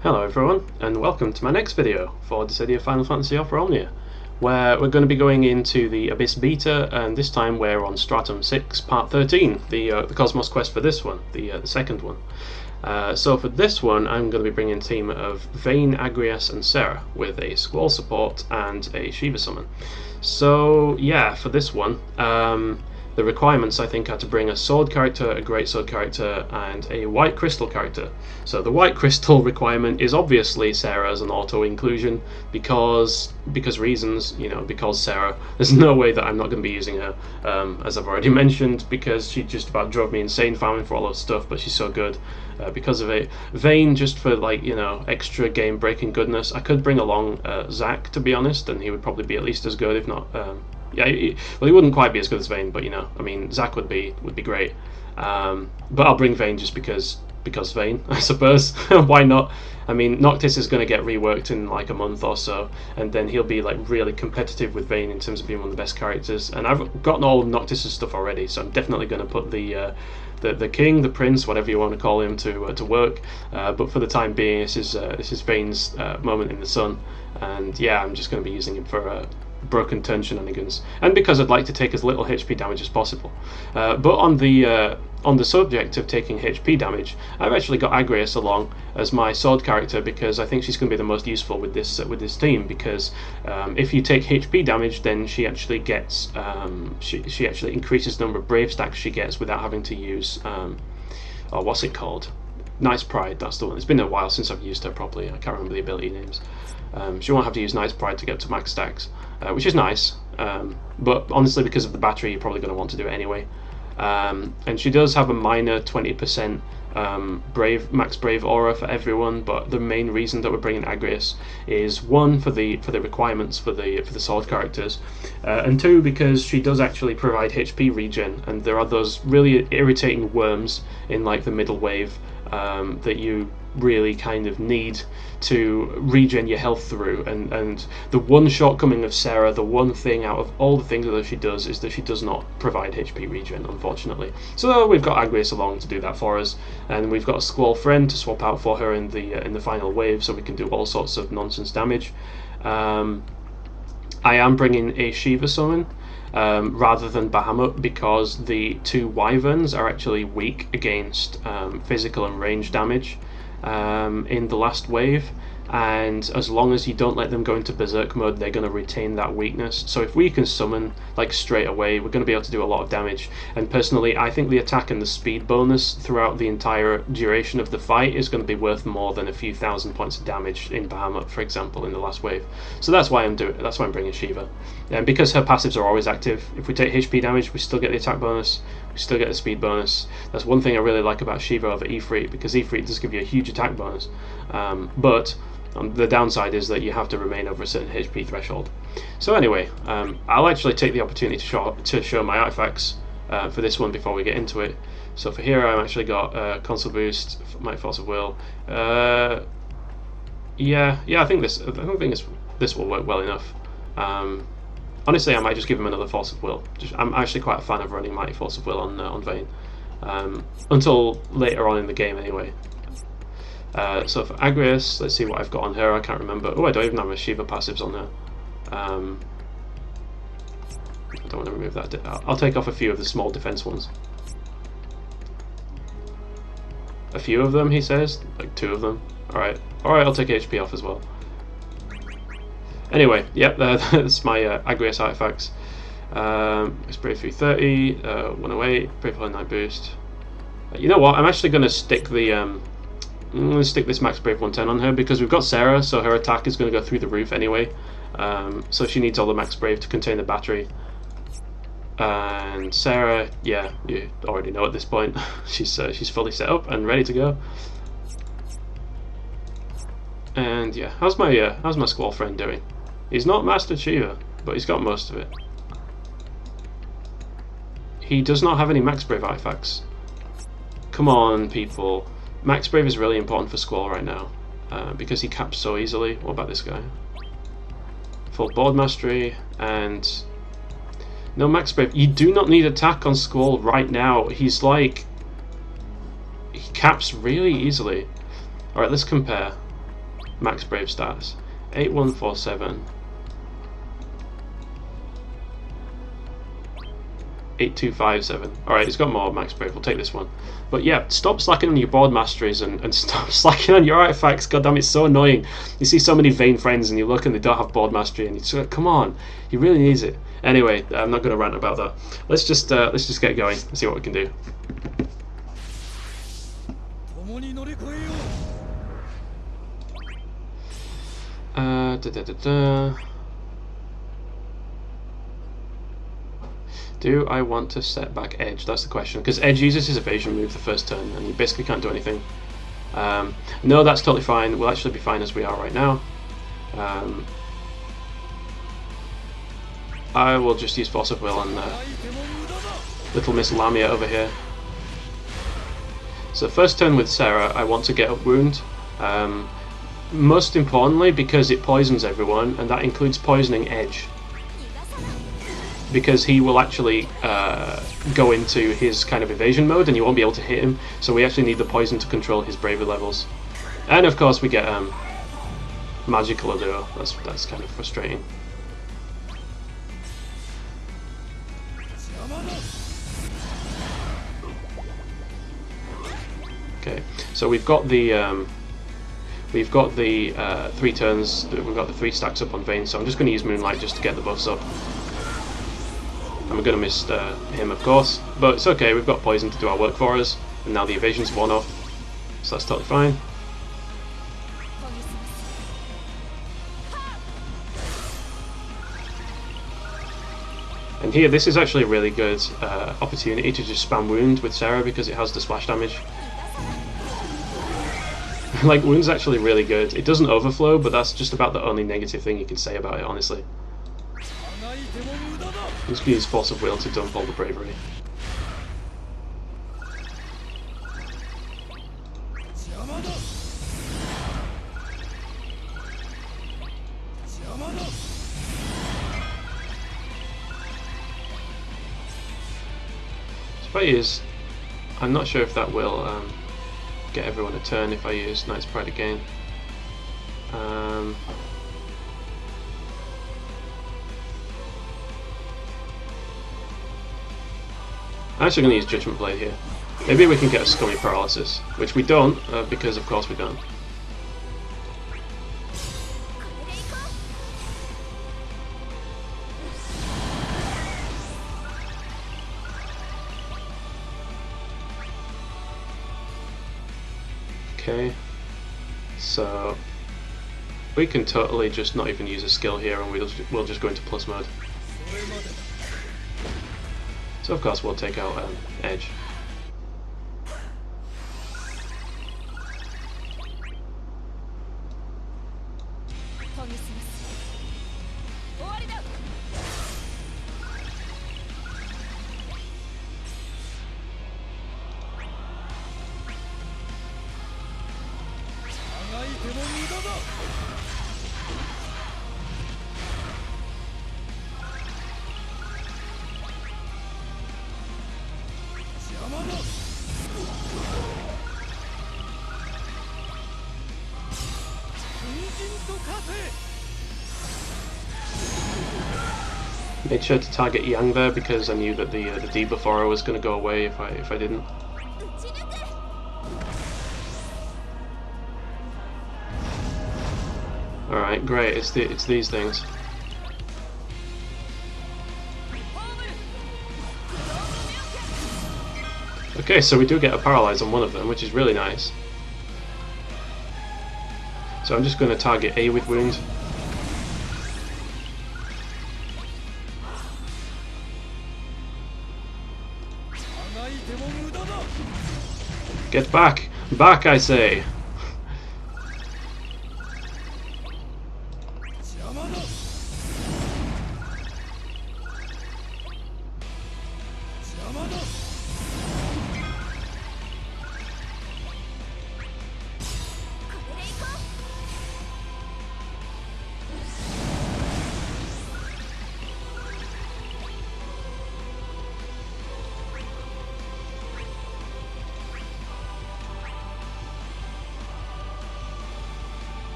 Hello everyone, and welcome to my next video for Dissidia Final Fantasy Opera Omnia, where we're going to be going into the Abyss Beta, and this time we're on Stratum 6, Part 13, the Cosmos quest for this one, the second one. So for this one, I'm going to be bringing a team of Vayne, Agrias and Serah, with a Squall support and a Shiva summon. So yeah, for this one, the requirements I think are to bring a sword character, a great sword character, and a white crystal character. So the white crystal requirement is obviously Serah as an auto inclusion because reasons, because Serah. There's no way that I'm not going to be using her, as I've already mentioned, because she just about drove me insane farming for all that stuff, but she's so good because of it. Vayne, just for extra game breaking goodness. I could bring along Zach, to be honest, and he would probably be at least as good, if not. Well, he wouldn't quite be as good as Vayne, but Zach would be great. But I'll bring Vayne just because Vayne, I suppose. Why not? I mean, Noctis is going to get reworked in like a month or so, and then he'll be like really competitive with Vayne in terms of being one of the best characters. And I've gotten all of Noctis' stuff already, so I'm definitely going to put the king, the prince, whatever you want to call him, to work. But for the time being, this is Vayne's moment in the sun, and yeah, I'm just going to be using him for broken turn shenanigans, and because I'd like to take as little HP damage as possible. But on the subject of taking HP damage, I've actually got Agrias along as my sword character because I think she's going to be the most useful with this team. Because if you take HP damage, then she actually gets she actually increases the number of brave stacks she gets without having to use or what's it called? Knight's Pride. That's the one. It's been a while since I've used her properly. I can't remember the ability names. She won't have to use Knight's Pride to get to max stacks, which is nice, but honestly because of the battery you're probably going to want to do it anyway. And she does have a minor 20% max brave aura for everyone, but the main reason that we're bringing Agrias is one, for the requirements for the sword characters, and two, because she does actually provide HP regen, and there are those really irritating worms in like the middle wave that you really kind of need to regen your health through, and the one shortcoming of Serah, the one thing out of all the things that she does, is that she does not provide HP regen, unfortunately. So we've got Agrias along to do that for us, and we've got a Squall friend to swap out for her in the final wave, so we can do all sorts of nonsense damage. I am bringing a Shiva summon rather than Bahamut, because the two wyverns are actually weak against physical and range damage in the last wave, and as long as you don't let them go into berserk mode, they're going to retain that weakness. So if we can summon like straight away, we're going to be able to do a lot of damage. And personally, I think the attack and the speed bonus throughout the entire duration of the fight is going to be worth more than a few thousand points of damage in Bahamut, for example, in the last wave. So that's why I'm bringing Shiva, and because her passives are always active. If we take HP damage, we still get the attack bonus, we still get the speed bonus. That's one thing I really like about Shiva over Ifrit, because Ifrit does give you a huge attack bonus, but the downside is that you have to remain over a certain HP threshold. So anyway, I'll actually take the opportunity to show my artifacts for this one before we get into it. So for here, I've actually got console boost, Might Force of Will. I think this will work well enough. Honestly, I might just give him another Force of Will. I'm actually quite a fan of running Mighty Force of Will on Vayne, until later on in the game anyway. So for Agrias, let's see what I've got on her. I can't remember. Oh, I don't even have my Shiva passives on her. I don't want to remove that. I'll take off a few of the small defense ones. A few of them, he says? Like 2 of them? Alright, I'll take HP off as well. Anyway, yep, that's my Agrias artifacts. It's Brave 330, 108, Brave 9 boost. You know what, I'm actually going to stick the... I'm going to stick this max brave 110 on her, because we've got Serah, so her attack is going to go through the roof anyway. So she needs all the max brave to contain the battery. And Serah, yeah, you already know at this point, she's fully set up and ready to go. And yeah, how's my Squall friend doing? He's not mastered Shiva, but he's got most of it. He does not have any max brave artifacts. Come on, people. Max brave is really important for Squall right now, because he caps so easily. What about this guy? Full board mastery and no max brave. You do not need attack on Squall right now. He caps really easily. Alright, let's compare. max brave stats. 8147. 8257. Alright, it's got more max brave, we'll take this one. But yeah, stop slacking on your board masteries and stop slacking on your artifacts. God damn, it's so annoying. You see so many Vayne friends and you look and they don't have board mastery and you just like, come on, he really needs it. Anyway, I'm not going to rant about that. Let's just get going and see what we can do. Do I want to set back Edge? That's the question. Because Edge uses his evasion move the first turn and he basically can't do anything. No, that's totally fine. We'll actually be fine as we are right now. I will just use Force of Will on little Miss Lamia over here. So first turn with Serah, I want to get up wound. Most importantly because it poisons everyone, and that includes poisoning Edge. Because he will actually go into his kind of evasion mode and you won't be able to hit him, so we actually need the poison to control his bravery levels. And of course we get magical allure. That's kind of frustrating. Okay, so we've got the 3 turns. We've got the 3 stacks up on Vayne, so I'm just going to use Moonlight just to get the buffs up. And we're going to miss him, of course, but it's okay, we've got poison to do our work for us, and now the evasion's worn off, so that's totally fine. And here, this is actually a really good opportunity to just spam wound with Serah because it has the splash damage. Like, wound's actually really good. It doesn't overflow, but that's just about the only negative thing you can say about it, honestly. I'm just going to use Force of Will to dump all the bravery. So if I use... I'm not sure if that will get everyone a turn if I use Knight's Pride again. I'm actually going to use Judgment Blade here. Maybe we can get a Scummy Paralysis, which we don't, because of course we don't. Okay, so we can totally just not even use a skill here and we'll just go into plus mode. So of course we'll take out Edge. Made sure to target Yang there because I knew that the debuff aura was going to go away if I didn't. All right, great. It's these things. Okay, so we do get a paralyze on one of them, which is really nice. So I'm just going to target A with wound. Get back! Back, I say!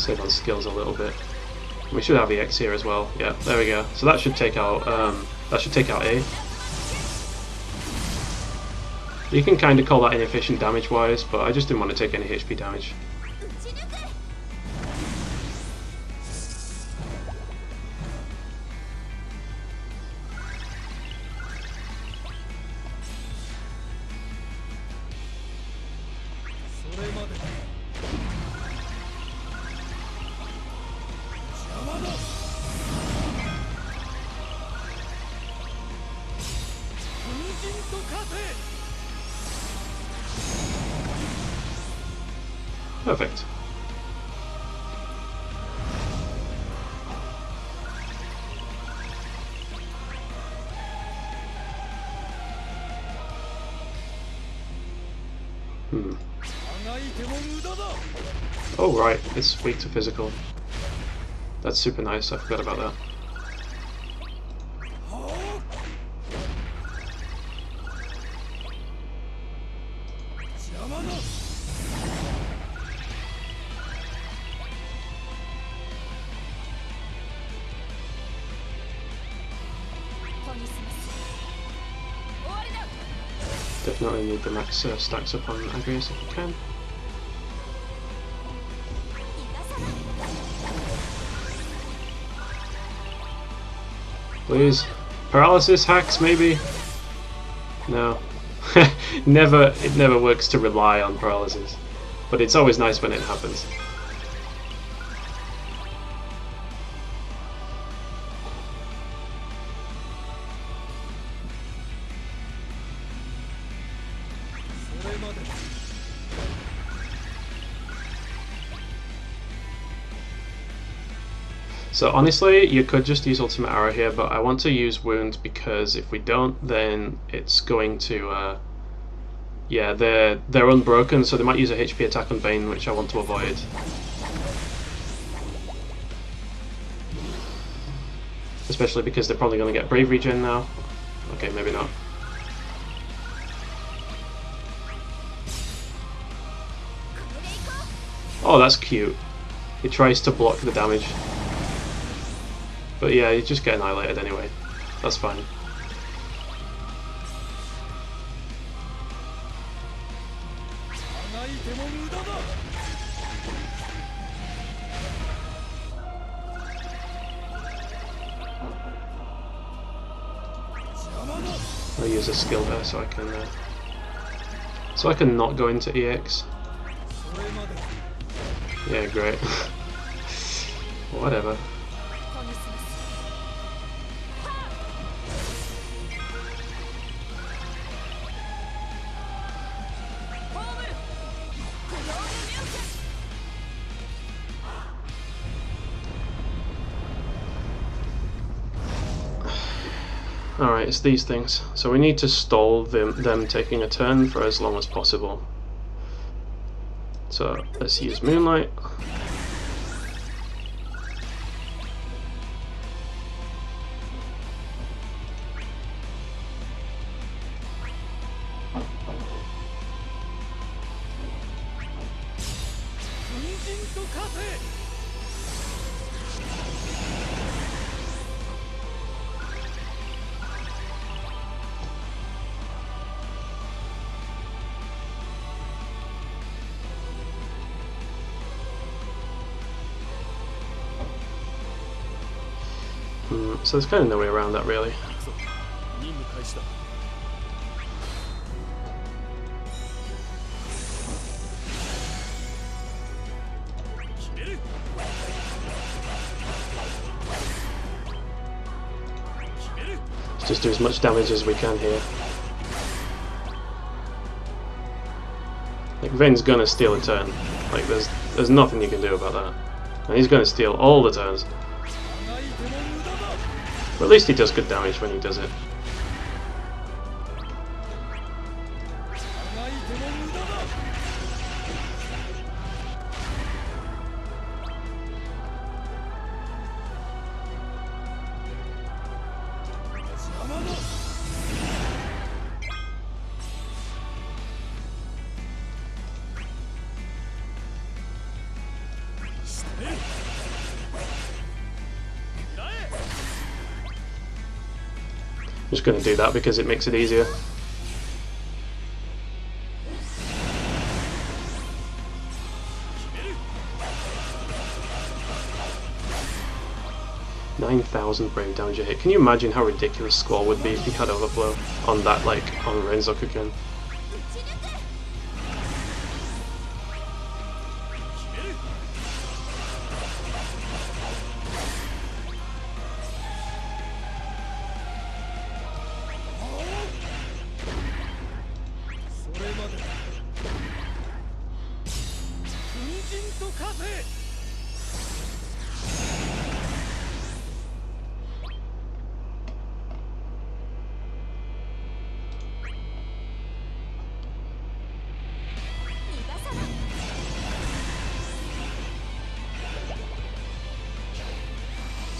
Save on skills a little bit. We should have EX here as well. Yeah, there we go. So that should take out A. You can kind of call that inefficient damage-wise, but I just didn't want to take any HP damage. Perfect. Oh right, it's weak to physical. That's super nice, I forgot about that. Definitely need the max stacks up on Agrias if you can. Please. Paralysis hacks, maybe? No. It never works to rely on paralysis. But it's always nice when it happens. So honestly, you could just use Ultimate Arrow here, but I want to use Wound because if we don't, then it's going to... yeah, they're unbroken, so they might use a HP attack on Vayne, which I want to avoid. Especially because they're probably going to get Brave regen now. Okay, maybe not. Oh, that's cute. He tries to block the damage. But yeah, you just get annihilated anyway. That's fine. I'll use a skill there so I can not go into EX. Yeah, great. Whatever. Alright, it's these things. So we need to stall them taking a turn for as long as possible. So let's use Moonlight. So there's kind of no way around that, really. Let's just do as much damage as we can here. Like, Vayne's gonna steal a turn. Like, there's nothing you can do about that. And he's gonna steal all the turns. But at least he does good damage when he does it. just going to do that because it makes it easier. $9,000 brave damage a hit. Can you imagine how ridiculous Squall would be if he had overflow on that, like on Renzoku-kun?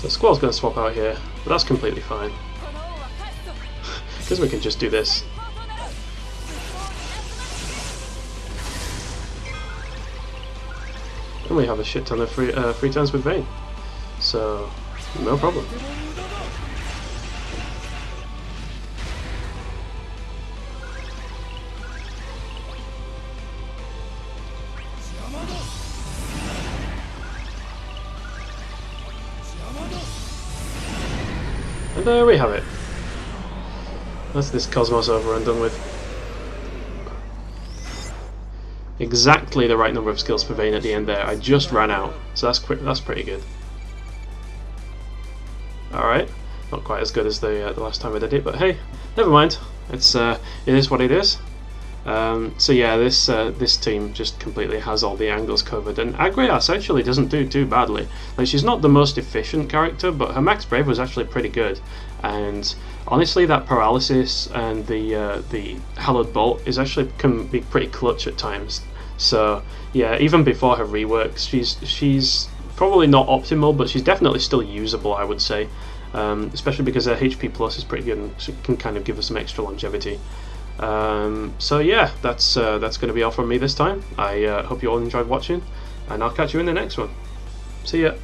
So Squall's going to swap out here, but that's completely fine. Because we can just do this. And we have a shit ton of free turns with Vayne. So, no problem. And there we have it. That's this Cosmos over and done with. Exactly the right number of skills for Vayne at the end there. I just ran out, so that's quick. That's pretty good. All right, not quite as good as the last time I did it, but hey, never mind. It is what it is. So yeah, this team just completely has all the angles covered, and Agrias actually doesn't do too badly. Like, she's not the most efficient character, but her max brave was actually pretty good. And honestly, that paralysis and the hallowed bolt can be pretty clutch at times. So yeah, even before her reworks, she's probably not optimal, but she's definitely still usable, I would say. Especially because her HP plus is pretty good, and she can kind of give us some extra longevity. So yeah, that's going to be all from me this time. I hope you all enjoyed watching, and I'll catch you in the next one. See ya.